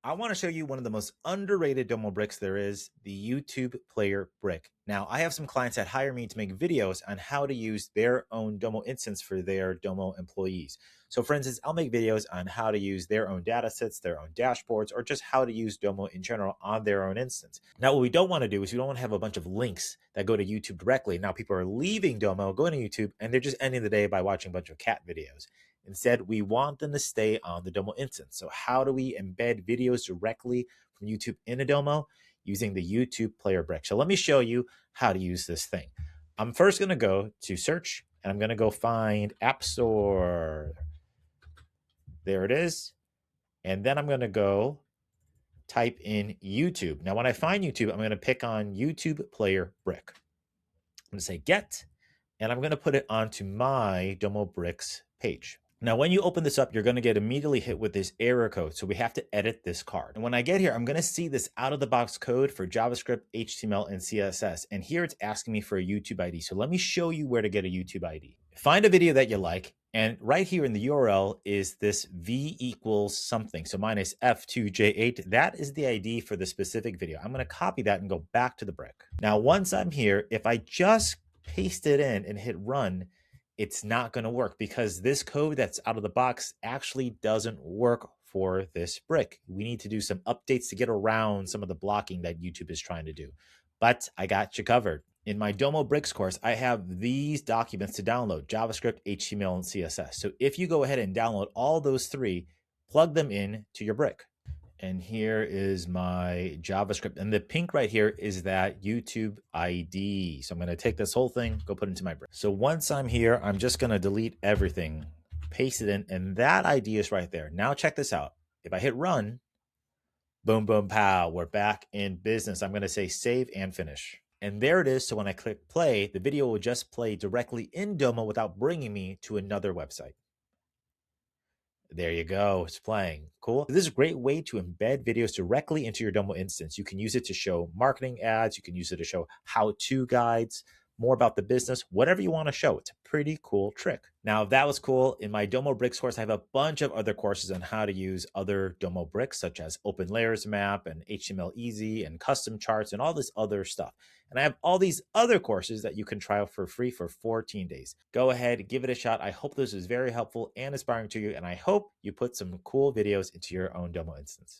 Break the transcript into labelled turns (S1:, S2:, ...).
S1: I want to show you one of the most underrated Domo bricks there is, the YouTube Player Brick. Now, I have some clients that hire me to make videos on how to use their own Domo instance for their Domo employees. So for instance, I'll make videos on how to use their own data sets, their own dashboards, or just how to use Domo in general on their own instance. Now, what we don't want to do is we don't want to have a bunch of links that go to YouTube directly. Now, people are leaving Domo, going to YouTube, and they're just ending the day by watching a bunch of cat videos. Instead, we want them to stay on the Domo instance. So how do we embed videos directly from YouTube in a Domo? Using the YouTube Player Brick. So let me show you how to use this thing. I'm first going to go to search, and I'm going to go find App Store. There it is. And then I'm going to go type in YouTube. Now, when I find YouTube, I'm going to pick on YouTube Player Brick. I'm going to say get, and I'm going to put it onto my Domo Bricks page. Now, when you open this up, you're going to get immediately hit with this error code. So we have to edit this card. And when I get here, I'm going to see this out-of-the-box code for JavaScript, HTML, and CSS. And here it's asking me for a YouTube ID. So let me show you where to get a YouTube ID. Find a video that you like. And right here in the URL is this V equals something. So mine is F2J8. That is the ID for the specific video. I'm going to copy that and go back to the brick. Now, once I'm here, if I just paste it in and hit run, it's not going to work because this code that's out of the box actually doesn't work for this brick. We need to do some updates to get around some of the blocking that YouTube is trying to do. But I got you covered. In my Domo Bricks course, I have these documents to download: JavaScript, HTML, and CSS. So if you go ahead and download all those three, plug them in to your brick. And here is my JavaScript. And the pink right here is that YouTube ID. So I'm going to take this whole thing, go put it into my brick. So once I'm here, I'm just going to delete everything, paste it in, and that ID is right there. Now check this out. If I hit run, boom, boom, pow, we're back in business. I'm going to say save and finish. And there it is. So when I click play, the video will just play directly in Domo without bringing me to another website. There you go. It's playing. Cool. This is a great way to embed videos directly into your Domo instance. You can use it to show marketing ads. You can use it to show how-to guides, more about the business, whatever you want to show. It's a pretty cool trick. Now, if that was cool, in my Domo Bricks course, I have a bunch of other courses on how to use other Domo bricks, such as Open Layers Map and HTML Easy and custom charts and all this other stuff. And I have all these other courses that you can try out for free for 14 days. Go ahead, give it a shot. I hope this is very helpful and inspiring to you, and I hope you put some cool videos into your own Domo instance.